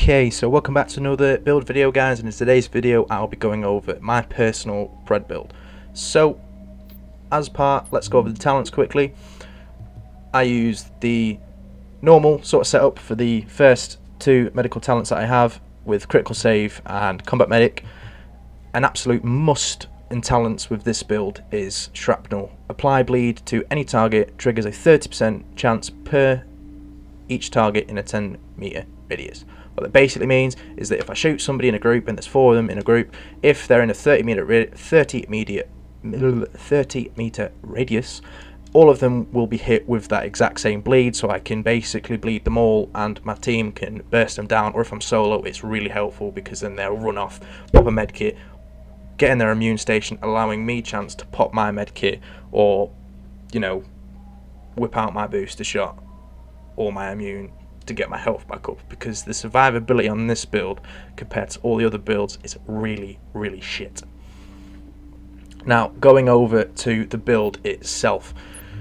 Okay, so welcome back to another build video, guys, and in today's video I'll be going over my personal pred build. So as part, let's go over the talents quickly. I used the normal sort of setup for the first two medical talents that I have, with critical save and combat medic. An absolute must in talents with this build is shrapnel. Apply bleed to any target, triggers a 30% chance per each target in a 10 meter radius. What that basically means is that if I shoot somebody in a group, and there's 4 of them in a group, if they're in a 30 meter radius, all of them will be hit with that exact same bleed, so I can basically bleed them all and my team can burst them down. Or if I'm solo, it's really helpful because then they'll run off, pop a medkit, get in their immune station, allowing me chance to pop my medkit or, you know, whip out my booster shot or my immune to get my health back up, because the survivability on this build compared to all the other builds is really shit. Now, going over to the build itself,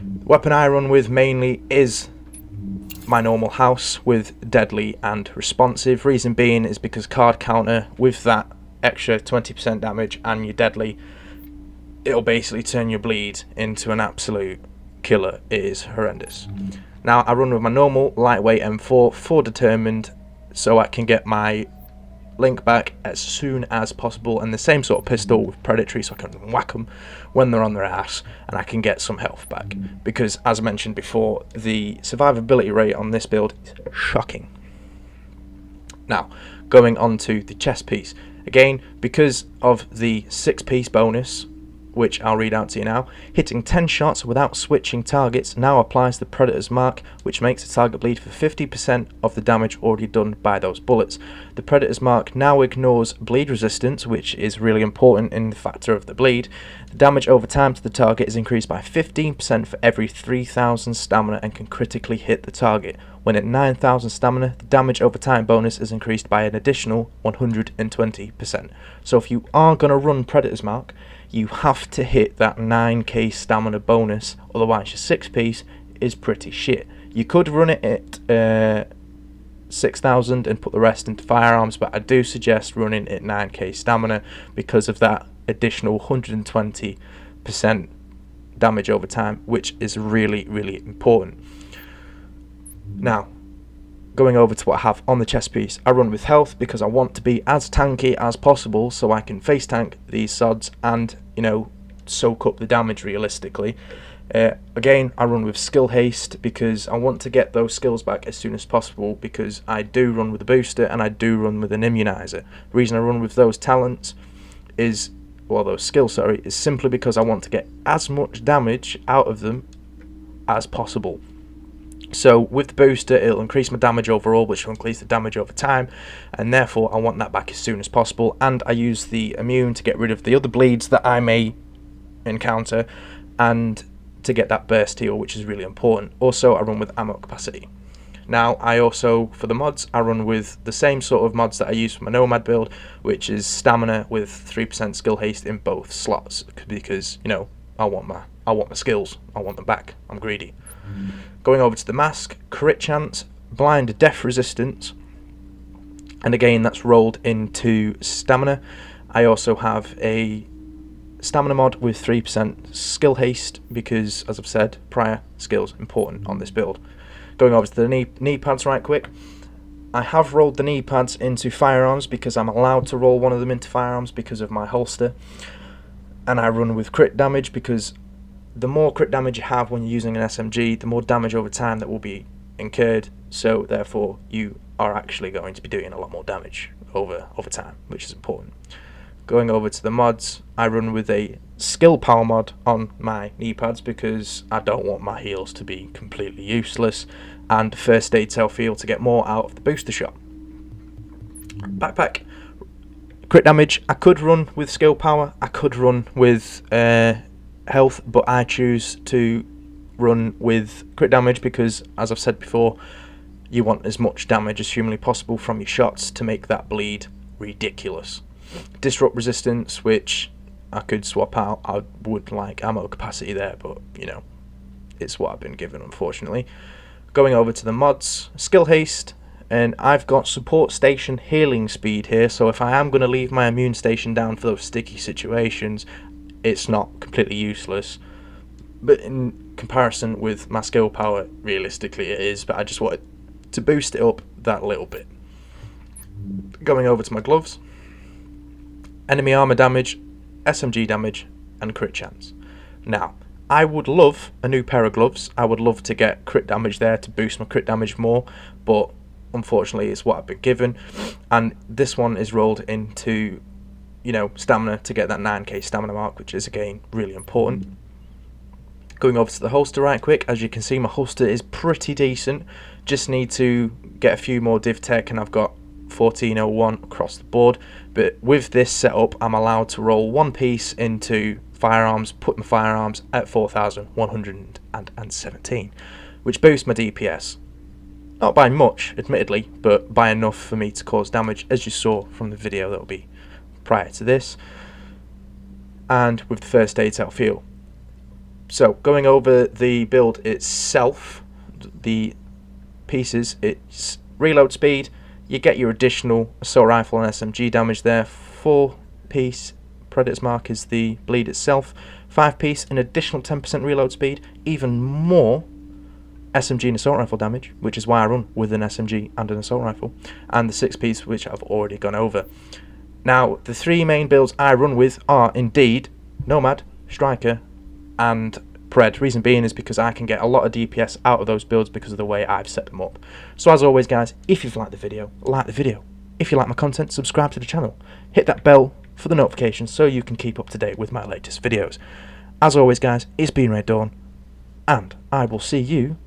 the weapon I run with mainly is my normal house with deadly and responsive. Reason being is because card counter with that extra 20% damage and your deadly, it'll basically turn your bleed into an absolute killer. It is horrendous. Now I run with my normal lightweight M4 for determined, so I can get my link back as soon as possible, and the same sort of pistol with predatory, so I can whack them when they're on their ass and I can get some health back, because as mentioned before, the survivability rate on this build is shocking. Now going on to the chest piece, again, because of the 6-piece bonus, which I'll read out to you now, hitting 10 shots without switching targets now applies the Predator's Mark, which makes the target bleed for 50% of the damage already done by those bullets. The Predator's Mark now ignores bleed resistance, which is really important in the factor of the bleed. The damage over time to the target is increased by 15% for every 3,000 stamina and can critically hit the target. When at 9,000 stamina, the damage over time bonus is increased by an additional 120%. So if you are going to run Predator's Mark, you have to hit that 9k stamina bonus, otherwise your 6-piece is pretty shit. You could run it at 6,000 and put the rest into firearms, but I do suggest running at 9k stamina because of that additional 120% damage over time, which is really important. Now, going over to what I have on the chest piece, I run with health because I want to be as tanky as possible so I can face tank these sods and, you know, soak up the damage realistically. Again, I run with skill haste because I want to get those skills back as soon as possible, because I do run with a booster and I do run with an immunizer. The reason I run with those talents is, well, those skills, sorry, is simply because I want to get as much damage out of them as possible. So with the booster, it'll increase my damage overall, which will increase the damage over time, and therefore I want that back as soon as possible. And I use the immune to get rid of the other bleeds that I may encounter and to get that burst heal, which is really important. Also, I run with ammo capacity. Now, I also, for the mods, I run with the same sort of mods that I use for my Nomad build, which is stamina with 3% skill haste in both slots, because, you know, I want my skills, I want them back, I'm greedy. Going over to the mask, crit chance, blind death resistance, and again that's rolled into stamina. I also have a stamina mod with 3% skill haste because, as I've said prior, skills important on this build. Going over to the knee pads right quick, I have rolled the knee pads into firearms because I'm allowed to roll one of them into firearms because of my holster, and I run with crit damage because the more crit damage you have when you're using an SMG, the more damage over time that will be incurred, so therefore you are actually going to be doing a lot more damage over time, which is important. Going over to the mods, I run with a skill power mod on my knee pads because I don't want my heals to be completely useless, and first aid self-heal to get more out of the booster shot. Backpack, crit damage, I could run with skill power, I could run with health, but I choose to run with crit damage because, as I've said before, you want as much damage as humanly possible from your shots to make that bleed ridiculous. Disrupt resistance, which I could swap out. I would like ammo capacity there, but you know, it's what I've been given, unfortunately. Going over to the mods, skill haste, and I've got support station healing speed here, so if I am going to leave my immune station down for those sticky situations, it's not completely useless. But in comparison with my skill power, realistically it is, but I just wanted to boost it up that little bit. Going over to my gloves, enemy armor damage, SMG damage, and crit chance. Now, I would love a new pair of gloves. I would love to get crit damage there to boost my crit damage more, but unfortunately it's what I've been given, and this one is rolled into, stamina to get that 9k stamina mark, which is again really important. Going over to the holster right quick, as you can see my holster is pretty decent, just need to get a few more div tech and I've got 1401 across the board, but with this setup I'm allowed to roll one piece into firearms, put my firearms at 4117, which boosts my DPS. Not by much, admittedly, but by enough for me to cause damage, as you saw from the video that will be prior to this, and with the first aid out feel. So, going over the build itself, the pieces, it's reload speed, you get your additional assault rifle and SMG damage there, 4-piece Predator's Mark is the bleed itself, 5-piece an additional 10% reload speed, even more SMG and assault rifle damage, which is why I run with an SMG and an assault rifle, and the 6-piece, which I've already gone over. Now, the 3 main builds I run with are indeed Nomad, Striker, and Pred. Reason being is because I can get a lot of DPS out of those builds because of the way I've set them up. So as always guys, if you've liked the video, like the video. If you like my content, subscribe to the channel. Hit that bell for the notifications so you can keep up to date with my latest videos. As always guys, it's been Red Dawn, and I will see you